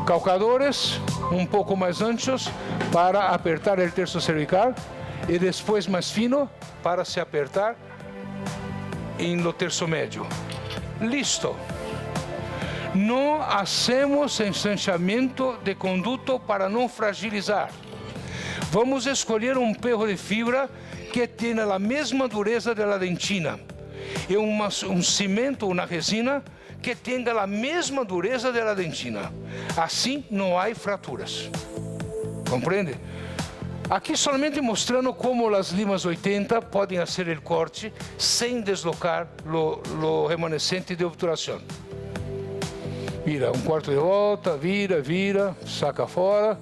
Calcadores um pouco mais anchos para apertar o terço cervical e depois mais fino para se apertar no terço médio. Listo. Não hacemos ensanchamento de conduto para não fragilizar. Vamos escolher um perro de fibra que tenha a mesma dureza da dentina e um cimento, uma resina que tenha a mesma dureza da dentina. Assim não há fraturas. Compreende? Aqui somente mostrando como as limas 80 podem fazer o corte sem deslocar o remanescente de obturação. Vira um quarto de volta, vira, saca fora.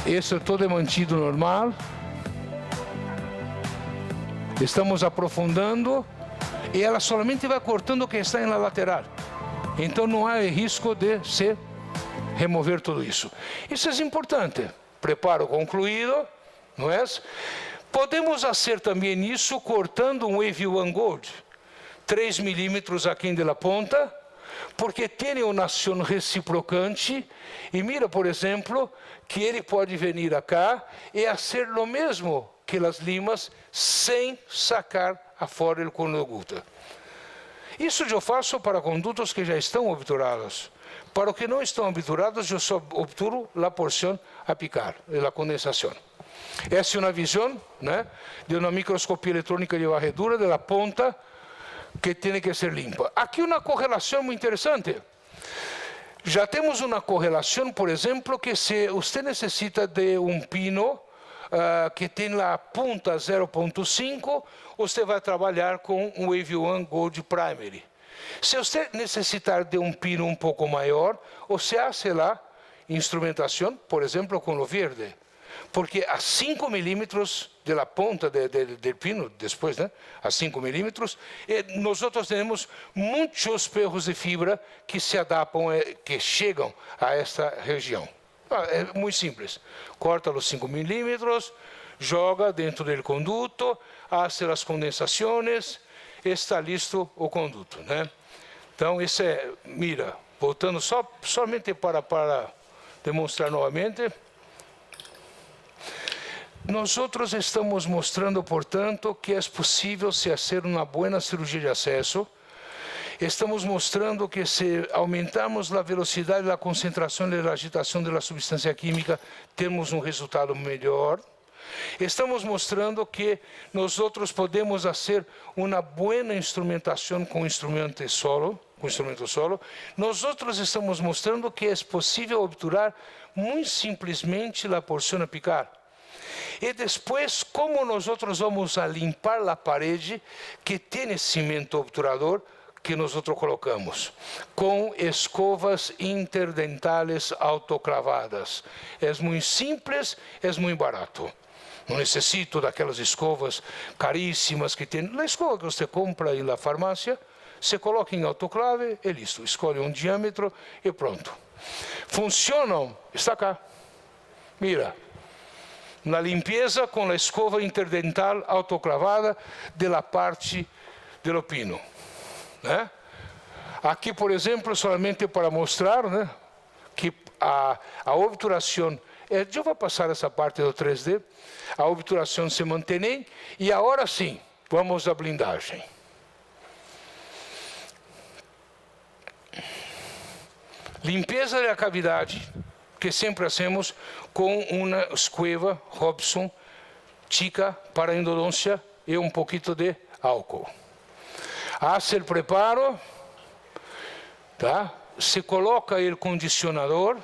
Esse é todo mantido normal. Estamos aprofundando e ela somente vai cortando o que está na lateral. Então não há risco de se remover tudo isso. Isso é importante. Preparo concluído, não é? Podemos fazer também isso cortando um Wave One Gold, 3 milímetros aqui da ponta, porque tem uma ação reciprocante. E mira, por exemplo, que ele pode vir acá e fazer o mesmo que as limas sem sacar afora o cono de gota. Isso eu faço para condutos que já estão obturados. Para os que não estão obturados, eu só obturo a porção apical, a condensação. Essa é uma visão, né, de uma microscopia eletrônica de varredura da ponta que tem que ser limpa. Aqui uma correlação muito interessante. Já temos uma correlação, por exemplo, que se você necessita de um pino que tem a ponta 0.5, você vai trabalhar com um Wave One Gold Primary. Se você necessitar de um pino um pouco maior, você faz lá instrumentação, por exemplo, com o verde. Porque a 5 milímetros da ponta do pino, depois, né, a 5 milímetros, nós temos muitos perros de fibra que se adaptam, que chegam a esta região. É muito simples. Corta os 5 milímetros, joga dentro do conduto, faz as condensações, está listo o conduto, né? Então, isso é, mira, voltando somente para demonstrar novamente. Nós estamos mostrando, portanto, que é possível se fazer uma boa cirurgia de acesso. Estamos mostrando que se aumentarmos a velocidade, a concentração e a agitação da substância química, temos um resultado melhor. Estamos mostrando que nós podemos fazer uma boa instrumentação com instrumento solo. Nós estamos mostrando que é possível obturar muito simplesmente a porção apical. E depois, como nós vamos a limpar a parede que tem cimento obturador que nós colocamos? Com escovas interdentales autoclavadas. É muito simples, é muito barato. Não necessito daquelas escovas caríssimas que tem. A escova que você compra na farmácia, você coloca em autoclave e listo. Escolhe um diâmetro e pronto. Funcionam? Está cá. Mira. Na limpeza com a escova interdental autoclavada da parte do pino. Né? Aqui, por exemplo, solamente para mostrar, né, que a obturação, eu vou passar essa parte do 3D, a obturação se mantém, e agora sim, vamos à blindagem. Limpeza da cavidade, que sempre hacemos com uma escova Hobson chica para endodôncia e um pouquinho de álcool. Hace o preparo, tá? Se coloca o condicionador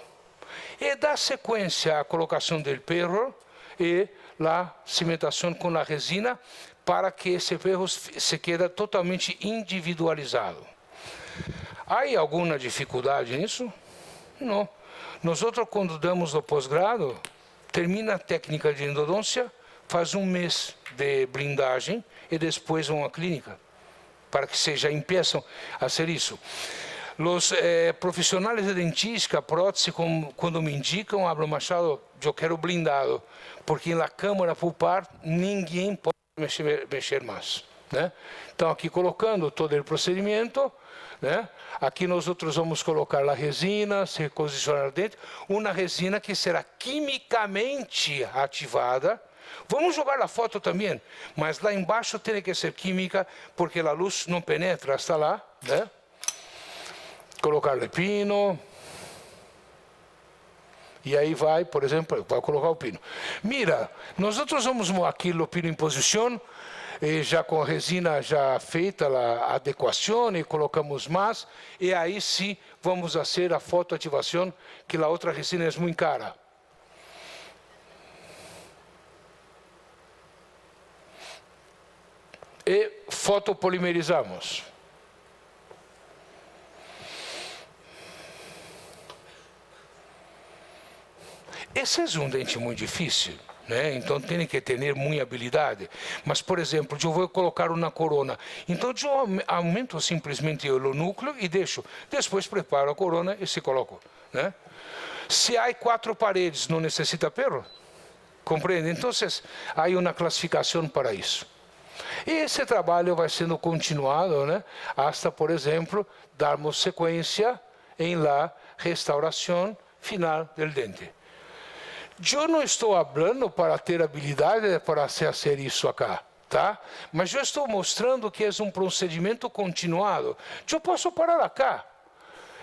e dá sequência à colocação do perro e a cimentação com a resina para que esse perro se quede totalmente individualizado. Há alguma dificuldade nisso? Não. Nós, quando damos o pós-grado, termina a técnica de endodôncia, faz um mês de blindagem e depois uma clínica, para que já empeçam a fazer isso. Os profissionais de dentística, prótese, quando me indicam, hablo, Machado, eu quero blindado, porque na câmara pulpar ninguém pode mexer mais. Né? Então, aqui colocando todo o procedimento, né? Aqui nós vamos colocar a resina, se posicionar dentro, uma resina que será quimicamente ativada. Vamos jogar a foto também, mas lá embaixo tem que ser química, porque a luz não penetra hasta lá. Né? Colocar o pino. E aí vai, por exemplo, vai colocar o pino. Mira, nós vamos aqui o pino em posição, já com a resina já feita a adequação e colocamos mais, e aí sim vamos fazer a fotoativação, que a outra resina é muito cara. E fotopolimerizamos. Esse é um dente muito difícil. Né? Então tem que ter muita habilidade. Mas, por exemplo, eu vou colocar uma corona. Então eu aumento simplesmente o núcleo e deixo. Depois preparo a corona e se coloco. Né? Se há 4 paredes, não necessita perro? Compreende? Então há uma classificação para isso. E esse trabalho vai sendo continuado, né? Hasta, por exemplo, darmos sequência em la restauração final do dente. Eu não estou falando para ter habilidade para fazer isso acá, tá? Mas eu estou mostrando que é um procedimento continuado. Eu posso parar acá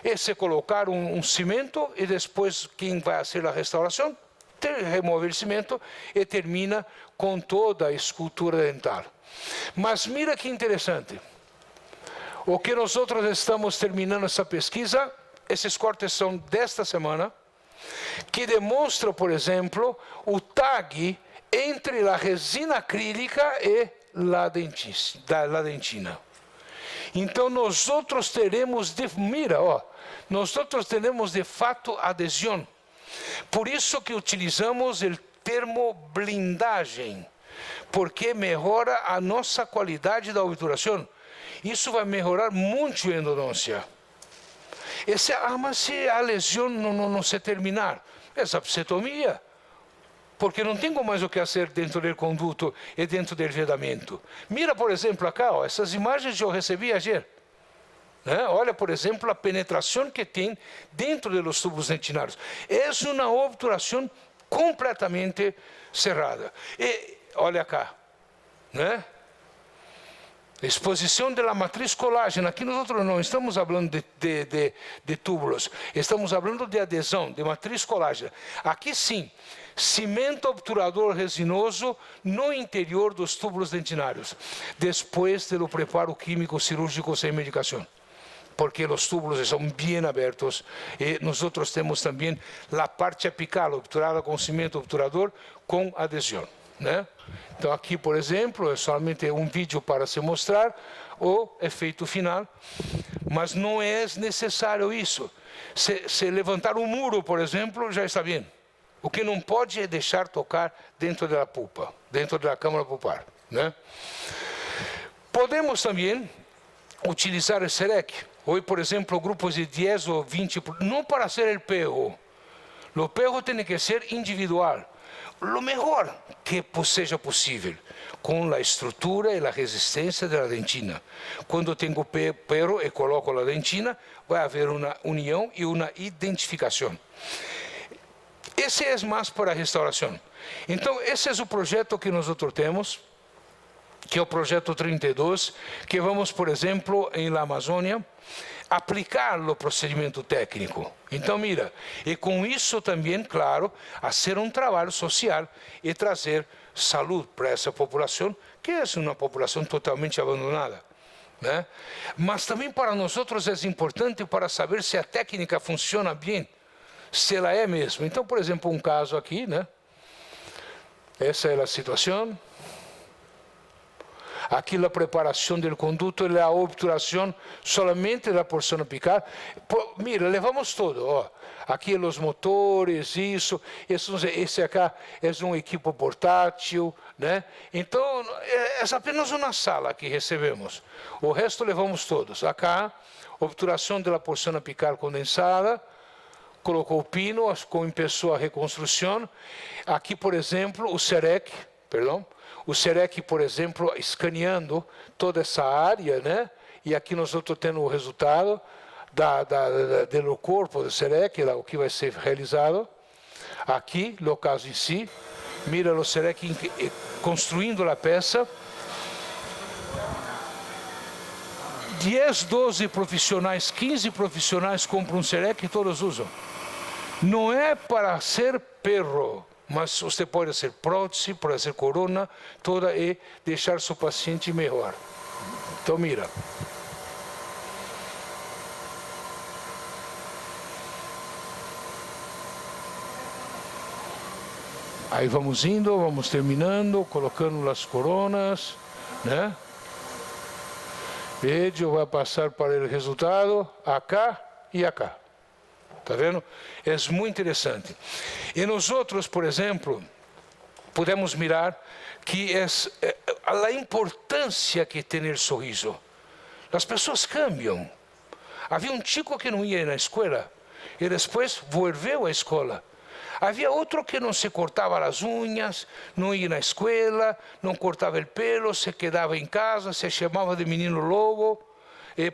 e se colocar um cimento e depois quem vai fazer a restauração remove o cimento e termina com toda a escultura dental. Mas mira que interessante. O que nós estamos terminando essa pesquisa, esses cortes são desta semana, que demonstra, por exemplo, o tag entre a resina acrílica e a dentina. Então, nós teremos, teremos de fato adesão. Por isso que utilizamos o termo blindagem, porque melhora a nossa qualidade da obturação. Isso vai melhorar muito a endodôncia. Mas se a lesão não se terminar, é septicemia, porque não tenho mais o que fazer dentro do conduto e dentro do vedamento. Mira, por exemplo, acá, essas imagens eu recebi ayer. Né? Olha, por exemplo, a penetração que tem dentro dos tubos dentinários. É uma obturação completamente cerrada. E olha cá, né? Exposição da matriz colágena. Aqui nós não estamos falando de túbulos, estamos falando de adesão, de matriz colágena. Aqui sim, cimento obturador resinoso no interior dos túbulos dentinários, depois do preparo químico cirúrgico sem medicação. porque os túbulos estão bem abertos. E nós temos também a parte apical, obturada com cimento obturador, com adesão, né? Então, aqui, por exemplo, é somente um vídeo para se mostrar o efeito final, mas não é necessário isso. Se levantar um muro, por exemplo, já está bem. O que não pode é deixar tocar dentro da pulpa, dentro da câmara pulpar, né? Podemos também utilizar o SEREC. Hoje, por exemplo, grupos de 10 ou 20, não para ser o perro. O perro tem que ser individual. O melhor que seja possível, com a estrutura e a resistência da dentina. Quando tenho perro e coloco a dentina, vai haver uma união e uma identificação. Esse é mais para a restauração. Então, esse é o projeto que nós temos, que é o projeto 32, que vamos, por exemplo, em la Amazônia, aplicar o procedimento técnico. Então, mira, e com isso também, claro, fazer um trabalho social e trazer saúde para essa população, que é uma população totalmente abandonada, né? Mas também para nós é importante para saber se a técnica funciona bem, se ela é mesmo. Então, por exemplo, um caso aqui, né? Essa é a situação. Aqui a preparação do conduto e a obturação solamente da porção apical. Mira, levamos tudo. Ó. Aqui os motores, isso. Esse acá é um equipo portátil, né? Então, é apenas uma sala que recebemos. O resto levamos todos. Acá, obturação da porção apical condensada. Colocou o pino, começou a reconstrução. Aqui, por exemplo, o SEREC, o SEREC, por exemplo, escaneando toda essa área, né? E aqui nós estamos tendo o resultado do corpo do SEREC, o que vai ser realizado. Aqui, no caso em si, mira o SEREC construindo a peça. 10, 12 profissionais, 15 profissionais compram um SEREC e todos usam. Não é para ser perro, mas você pode ser prótese, pode ser corona, toda e deixar seu paciente melhor. Então, mira. Aí vamos indo, vamos terminando, colocando as coronas, né? Veja, vai passar para o resultado, acá e acá. Está vendo? É muito interessante. E nós outros, por exemplo, podemos mirar que é a importância que tem o sorriso. As pessoas cambiam. Havia um chico que não ia na escola e depois volveu à escola. Havia outro que não se cortava as unhas, não ia na escola, não cortava o pelo, se quedava em casa, se chamava de menino lobo,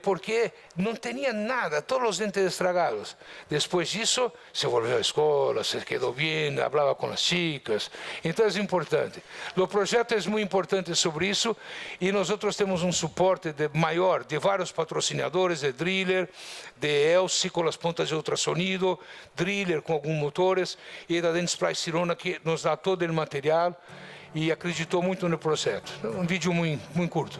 porque não tinha nada, todos os dentes estragados. Depois disso, se volveu à escola, se quedou bem, falava com as chicas. Então é importante. O projeto é muito importante sobre isso e nós temos um suporte maior de vários patrocinadores, de driller, de Elsi com as pontas de ultrassonido, driller com alguns motores e da Dentsply Sirona que nos dá todo o material e acreditou muito no projeto. Um vídeo muito curto.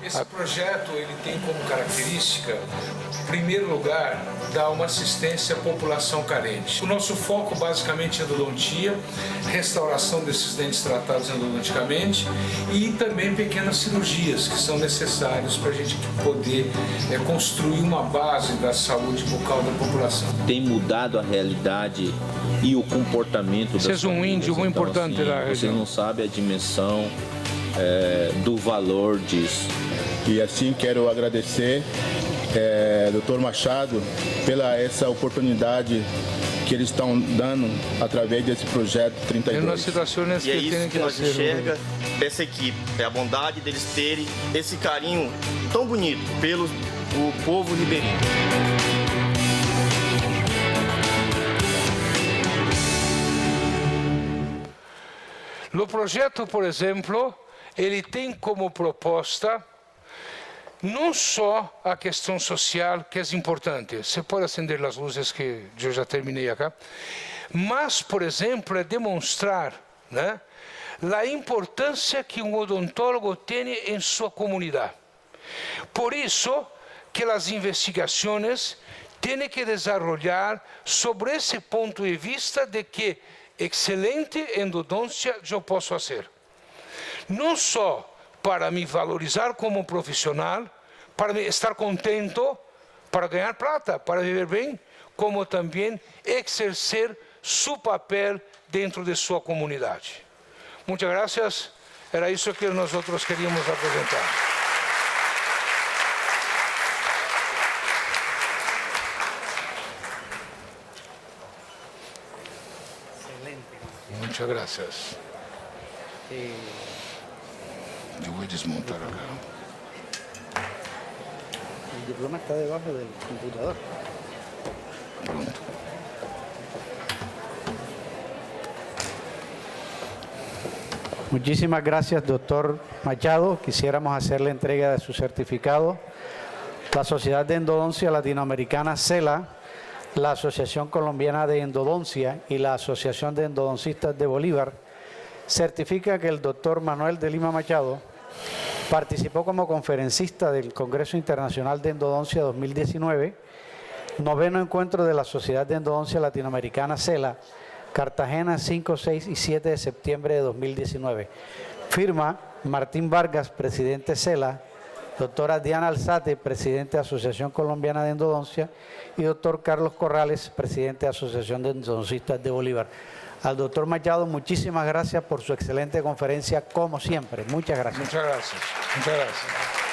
Esse projeto ele tem como característica, em primeiro lugar, dar uma assistência à população carente. O nosso foco basicamente é endodontia, restauração desses dentes tratados endodonticamente e também pequenas cirurgias que são necessárias para a gente poder construir uma base da saúde bucal da população. Tem mudado a realidade e o comportamento das famílias. Esse é um índio muito importante da região. Você não sabe a dimensão do valor disso. E assim quero agradecer Dr. Machado pela essa oportunidade que eles estão dando através desse projeto 32. E é isso que nós enxerga dessa equipe, é a bondade deles terem esse carinho tão bonito pelo povo ribeirinho. O projeto, por exemplo, ele tem como proposta não só a questão social, que é importante, você pode acender as luzes que eu já terminei aqui, mas, por exemplo, é demonstrar, né, a importância que um odontólogo tem em sua comunidade. Por isso que las investigaciones tienen que desarrollar sobre ese punto de vista de que excelente endodoncia yo puedo hacer. No solo para me valorizar como profesional, para estar contento, para ganar plata, para vivir bien, como también ejercer su papel dentro de su comunidad. Muchas gracias. Era eso que nosotros queríamos apresentar. Excelente. Muchas gracias. Yo voy a desmontar acá. El diploma está debajo del computador. Pronto. Muchísimas gracias, doctor Machado. Quisiéramos hacerle entrega de su certificado. La Sociedad de Endodoncia Latinoamericana, CELA, la Asociación Colombiana de Endodoncia y la Asociación de Endodoncistas de Bolívar certifica que el doctor Manuel de Lima Machado participó como conferencista del Congreso Internacional de Endodoncia 2019, noveno encuentro de la Sociedad de Endodoncia Latinoamericana, CELA, Cartagena, 5, 6 y 7 de septiembre de 2019. Firma Martín Vargas, presidente CELA, doctora Diana Alzate, presidente de Asociación Colombiana de Endodoncia, y doctor Carlos Corrales, presidente de Asociación de Endodoncistas de Bolívar. Al doctor Machado, muchísimas gracias por su excelente conferencia, como siempre. Muchas gracias. Muchas gracias. Muchas gracias.